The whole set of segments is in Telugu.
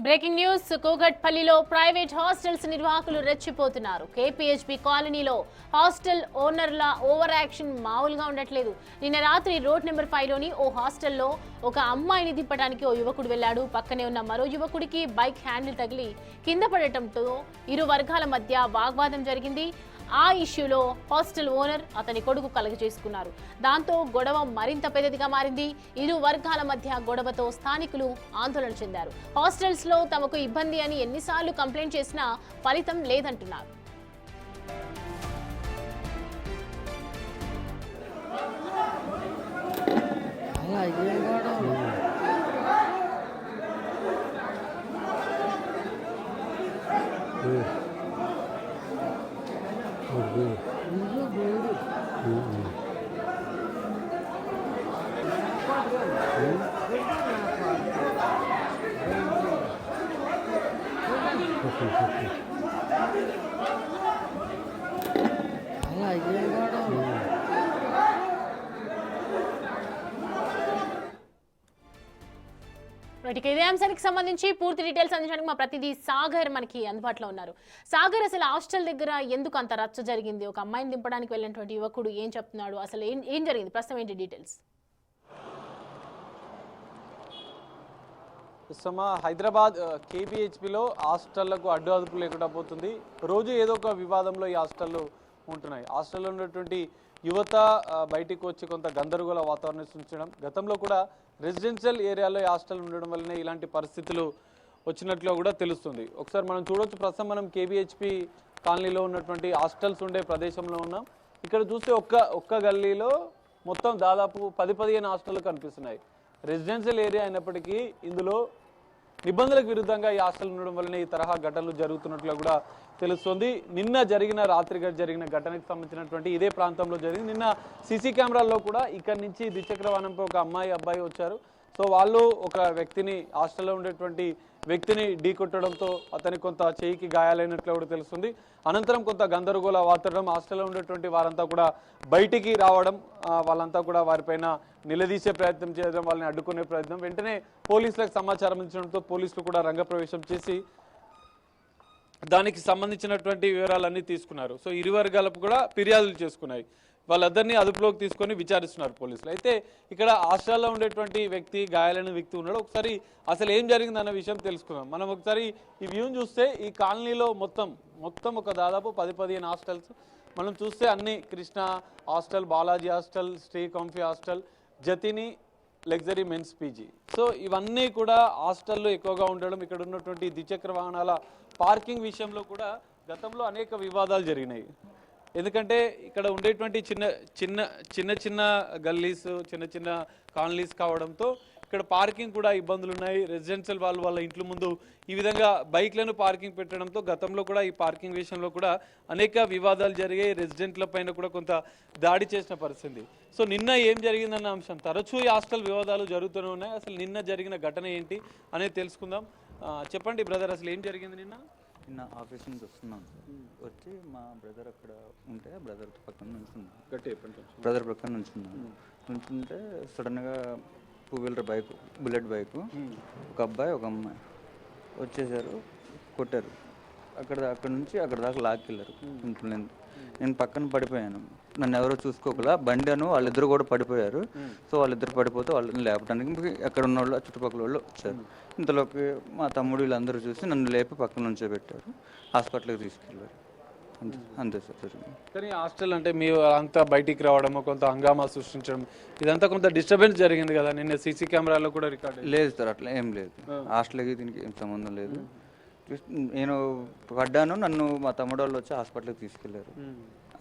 బ్రేకింగ్ న్యూస్ కూకట్పల్లిలో ప్రైవేట్ హాస్టల్స్ నిర్వాహకులు రెచ్చిపోతున్నారు. కేపీహెచ్బీ కాలనీలో హాస్టల్ ఓనర్ల ఓవర్ యాక్షన్ మామూలుగా ఉండట్లేదు. నిన్న రాత్రి రోడ్ నెంబర్ 5లోని ఓ హాస్టల్లో ఒక అమ్మాయిని దింపడానికి ఓ యువకుడు వెళ్లాడు. పక్కనే ఉన్న మరో యువకుడికి బైక్ హ్యాండిల్ తగిలి కింద పడటంతో ఇరు వర్గాల మధ్య వాగ్వాదం జరిగింది. ఆ ఇష్యూలో హాస్టల్ ఓనర్ అతని కొడుకు కలగజేసుకున్నారు. దాంతో గొడవ మరింత పెద్దదిగా మారింది. ఇరు వర్గాల మధ్య గొడవతో స్థానికులు ఆందోళన చెందారు. హాస్టల్స్ లో తమకు ఇబ్బంది అని ఎన్నిసార్లు కంప్లైంట్ చేసినా ఫలితం లేదంటున్నారు. ఇదే అంశానికి సంబంధించి పూర్తి డీటెయిల్స్ అందించడానికి మా ప్రతినిధి సాగర్ మనకి అందుబాటులో ఉన్నారు. సాగర్, అసలు హాస్టల్ దగ్గర ఎందుకు అంత రచ్చ జరిగింది? ఒక అమ్మాయిని దింపడానికి వెళ్ళినటువంటి యువకుడు ఏం చెప్తున్నాడు? అసలు ఏం జరిగింది? ప్రస్తుతం ఏంటి డీటెయిల్స్? హైదరాబాద్ కేపీహెచ్బీలో హాస్టళ్లకు అడ్డు అదుపు లేకుండా పోతుంది. రోజు ఏదో ఒక వివాదంలో ఈ హాస్టళ్ళు ఉంటున్నాయి. హాస్టల్లో ఉన్నటువంటి యువత బయటికి వచ్చి కొంత గందరగోళ వాతావరణం సృష్టించడం, గతంలో కూడా రెసిడెన్షియల్ ఏరియాలో ఈ హాస్టల్ ఉండడం వల్లనే ఇలాంటి పరిస్థితులు వచ్చినట్లు కూడా తెలుస్తుంది. ఒకసారి మనం చూడవచ్చు, ప్రస్తుతం మనం కేబీహెచ్పీ కాలనీలో ఉన్నటువంటి హాస్టల్స్ ఉండే ప్రదేశంలో ఉన్నాం. ఇక్కడ చూస్తే ఒక్క గల్లీలో మొత్తం దాదాపు 10-15 హాస్టళ్ళు కనిపిస్తున్నాయి. రెసిడెన్షియల్ ఏరియా అయినప్పటికీ ఇందులో నిబంధనలకు విరుద్ధంగా ఈ హాస్టల్ ఉండడం వల్లనే ఈ తరహా ఘటనలు జరుగుతున్నట్లు కూడా తెలుస్తుంది. నిన్న రాత్రి జరిగిన ఘటనకు సంబంధించినటువంటి ఇదే ప్రాంతంలో జరిగింది. నిన్న సీసీ కెమెరాల్లో కూడా ఇక్కడి నుంచి ద్విచక్ర వాహనంపై ఒక అబ్బాయి వచ్చారు. సో వాళ్ళు ఒక వ్యక్తిని, హాస్టల్లో ఉండేటువంటి వ్యక్తిని ఢీకొట్టడంతో అతనికి కొంత చేయికి గాయాలైనట్లు కూడా తెలుస్తుంది. అనంతరం కొంత గందరగోళ వాతావరణం, హాస్టల్లో ఉండేటువంటి వారంతా కూడా బయటికి రావడం, వాళ్ళంతా కూడా వారిపైన నిలదీసే ప్రయత్నం చేయడం, వాళ్ళని అడ్డుకునే ప్రయత్నం. వెంటనే పోలీసులకు సమాచారం ఇచ్చడంతో పోలీసులు కూడా రంగప్రవేశం చేసి దానికి సంబంధించినటువంటి వివరాలన్నీ తీసుకున్నారు. సో ఇరు వర్గాలకు కూడా ఫిర్యాదులు చేసుకున్నాయి. వాళ్ళందరినీ అదుపులోకి తీసుకొని విచారిస్తున్నారు పోలీసులు. అయితే ఇక్కడ హాస్టల్లో ఉండేటువంటి వ్యక్తి, గాయాలైన వ్యక్తి ఉన్నాడు. ఒకసారి అసలు ఏం జరిగిందన్న విషయం తెలుసుకుందాం. మనం ఒకసారి ఈ వ్యూని చూస్తే ఈ కాలనీలో మొత్తం ఒక దాదాపు 10-15 హాస్టల్స్ మనం చూస్తే అన్ని Krishna hostel, Balaji hostel, Sri comfy hostel, జతిని లగ్జరీ మెన్స్ పీజీ. సో ఇవన్నీ కూడా హాస్టల్లో ఎక్కువగా ఉండడం, ఇక్కడ ఉన్నటువంటి ద్విచక్ర వాహనాల పార్కింగ్ విషయంలో కూడా గతంలో అనేక వివాదాలు జరిగినాయి. ఎందుకంటే ఇక్కడ ఉండేటువంటి చిన్న గల్లీస్, చిన్న కాలనీస్ కావడంతో ఇక్కడ పార్కింగ్ కూడా ఇబ్బందులు ఉన్నాయి. రెసిడెన్షియల్ వాళ్ళ ఇంట్ల ముందు ఈ విధంగా బైక్లను పార్కింగ్ పెట్టడంతో గతంలో కూడా ఈ పార్కింగ్ విషయంలో కూడా అనేక వివాదాలు జరిగాయి. రెసిడెంట్ల పైన కూడా కొంత దాడి చేసిన పరిస్థితి. సో నిన్న ఏం జరిగిందన్న అంశం, తరచూ ఈ హాస్టల్ వివాదాలు జరుగుతూనే ఉన్నాయి. అసలు నిన్న జరిగిన ఘటన ఏంటి అనేది తెలుసుకుందాం. చెప్పండి బ్రదర్, అసలు ఏం జరిగింది నిన్న? నిన్న ఆఫీస్ నుంచి వస్తున్నాను, వచ్చి మా బ్రదర్ అక్కడ ఉంటే బ్రదర్ పక్కన నుంచుంటే సడన్గా 2 వీలర్ బైక్, బుల్లెట్ బైక్, ఒక అబ్బాయి ఒక అమ్మాయి వచ్చేసారు, కొట్టారు. అక్కడ నుంచి అక్కడ దాకా లాక్కెళ్ళారు. నేను పక్కన పడిపోయాను. నన్ను ఎవరో చూసుకోకలా బండి అను వాళ్ళిద్దరు కూడా పడిపోయారు. సో వాళ్ళిద్దరు పడిపోతే వాళ్ళని లేపడానికి అక్కడ ఉన్న వాళ్ళు, చుట్టుపక్కల వాళ్ళు వచ్చారు. ఇంతలోకి మా తమ్ముడు వీళ్ళందరూ చూసి నన్ను లేపి పక్కన నుంచో పెట్టారు, హాస్పిటల్కి తీసుకెళ్ళారు. అంతే సార్. కానీ హాస్టల్ అంటే మీ అంతా బయటికి రావడం, కొంత హంగామా సృష్టించడం, ఇదంతా కొంత డిస్టర్బెన్స్ జరిగింది కదా నిన్న? సీసీ కెమెరాలో కూడా రికార్డ్ లేదు సార్, అట్లా ఏం లేదు. హాస్టల్కి దీనికి ఏం సంబంధం లేదు. నేను పడ్డాను, నన్ను మా తమ్ముడు వాళ్ళు వచ్చి హాస్పిటల్కి తీసుకెళ్లారు.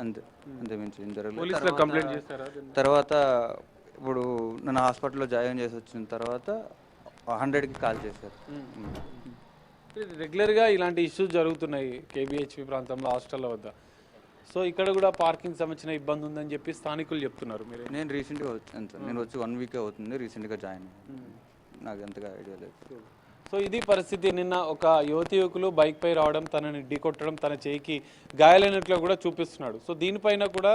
అంతే మించి ఏం జరగలేదు. తర్వాత ఇప్పుడు నన్ను హాస్పిటల్లో జాయిన్ చేసి వచ్చిన తర్వాత 100కి కాల్ చేశారు. రెగ్యులర్గా ఇలాంటి ఇష్యూస్ జరుగుతున్నాయి కేబీహెచ్పీ ప్రాంతంలో హాస్టల్ల వద్ద. సో ఇక్కడ కూడా పార్కింగ్ సంబంధించిన ఇబ్బంది ఉందని చెప్పి స్థానికులు చెప్తున్నారు. నేను రీసెంట్గా వచ్చాను సార్, నేను వచ్చి 1 వీక్ అవుతుంది, రీసెంట్గా జాయిన్ అయ్యాను. నాకు ఎంతగా ఐడియా లేదు. సో ఇది పరిస్థితి. నిన్న ఒక యువకులు బైక్ పై రావడం, తనని ఢీకొట్టడం, తన చేయికి గాయాలైనట్లు కూడా చూపిస్తున్నాడు. సో దీనిపైన కూడా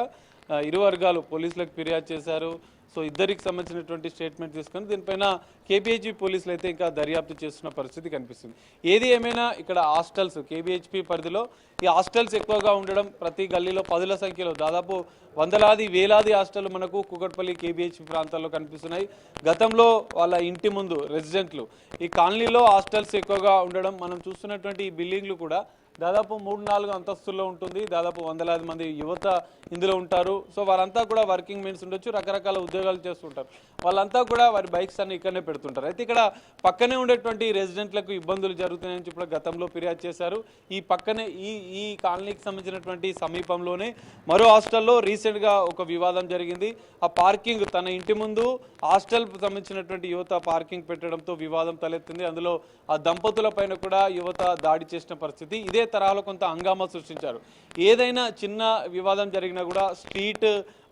ఇరు వర్గాలు పోలీసులకు ఫిర్యాదు చేశారు. సో ఇద్దరికి సంబంధించినటువంటి స్టేట్మెంట్ తీసుకొని దీనిపైన కేపీహెచ్పి పోలీసులు అయితే ఇంకా దర్యాప్తు చేస్తున్న పరిస్థితి కనిపిస్తుంది. ఏది ఏమైనా ఇక్కడ హాస్టల్స్ కేపీహెచ్పి పరిధిలో ఈ హాస్టల్స్ ఎక్కువగా ఉండడం, ప్రతి గల్లీలో పదుల సంఖ్యలో దాదాపు వందలాది వేలాది హాస్టల్ మనకు కూకట్పల్లి కేబీహెచ్పి ప్రాంతాల్లో కనిపిస్తున్నాయి. గతంలో వాళ్ళ ఇంటి ముందు రెసిడెంట్లు ఈ కాలనీలో హాస్టల్స్ ఎక్కువగా ఉండడం, మనం చూస్తున్నటువంటి ఈ బిల్డింగ్లు కూడా దాదాపు 3-4 అంతస్తుల్లో ఉంటుంది. దాదాపు వందలాది మంది యువత ఇందులో ఉంటారు. సో వారంతా కూడా వర్కింగ్ మెన్స్ ఉండొచ్చు, రకరకాల ఉద్యోగాలు చేస్తుంటారు. వాళ్ళంతా కూడా వారి బైక్స్ అన్ని ఇక్కడనే పెడుతుంటారు. అయితే ఇక్కడ పక్కనే ఉండేటువంటి రెసిడెంట్లకు ఇబ్బందులు జరుగుతున్నాయని చెప్పి గతంలో ఫిర్యాదు చేశారు. ఈ పక్కనే ఈ కాలనీకి సంబంధించినటువంటి సమీపంలోనే మరో హాస్టల్లో రీసెంట్గా ఒక వివాదం జరిగింది. ఆ పార్కింగ్ తన ఇంటి ముందు హాస్టల్ సంబంధించినటువంటి యువత పార్కింగ్ పెట్టడంతో వివాదం తలెత్తింది. అందులో ఆ దంపతుల పైన కూడా యువత దాడి చేసిన పరిస్థితి. ఇదే తరహాలో కొంత హంగామా సృష్టించారు. ఏదైనా చిన్న వివాదం జరిగినా కూడా స్ట్రీట్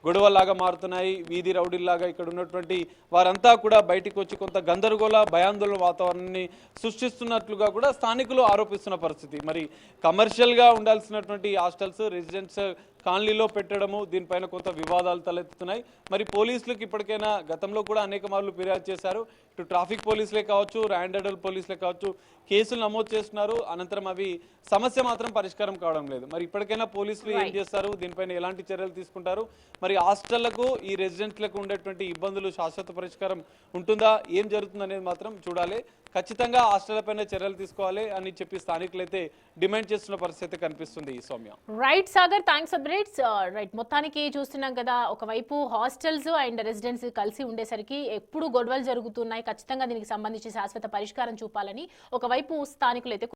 గొడవలాగా మారుతున్నాయి. వీధి రౌడీల్లాగా ఇక్కడ ఉన్నటువంటి వారంతా కూడా బయటికి వచ్చి కొంత గందరగోళ భయాందోళన వాతావరణాన్ని సృష్టిస్తున్నట్లుగా కూడా స్థానికులు ఆరోపిస్తున్న పరిస్థితి. మరి కమర్షియల్గా ఉండాల్సినటువంటి హాస్టల్స్ రెసిడెంట్స్ కాలనీలో పెట్టడము, దీనిపైన కొంత వివాదాలు తలెత్తుతున్నాయి. మరి పోలీసులకు ఇప్పటికైనా గతంలో కూడా అనేక మార్లు ఫిర్యాదు చేశారు. ఇటు ట్రాఫిక్ పోలీసులే కావచ్చు, ర్యాండల్ పోలీసులే కావచ్చు, కేసులు నమోదు చేస్తున్నారు. అనంతరం అవి సమస్య మాత్రం పరిష్కారం కావడం లేదు. మరి ఇప్పటికైనా పోలీసులు ఏం చేస్తారు, దీనిపైన ఎలాంటి చర్యలు తీసుకుంటారు, మరి హాస్టళ్లకు ఈ రెసిడెంట్లకు ఉండేటువంటి ఇబ్బందులు శాశ్వత పరిష్కారం ఉంటుందా, ఏం జరుగుతుంది అనేది మాత్రం చూడాలి. ఖచ్చితంగా హాస్టళ్లపైన చర్యలు తీసుకోవాలి అని చెప్పి స్థానికులైతే డిమాండ్ చేస్తున్న పరిస్థితి కనిపిస్తుంది. Soumya. Right Sagar, thanks updates. Right, మొత్తానికి చూస్తున్నాం కదా, ఒకవైపు హాస్టల్స్ అండ్ రెసిడెంట్స్ కలిసి ఉండేసరికి ఎప్పుడు గొడవలు జరుగుతున్నాయి. ఖచ్చితంగా దీనికి సంబంధించి శాశ్వత పరిష్కారం చూపాలని ఒకవైపు స్థానికులైతే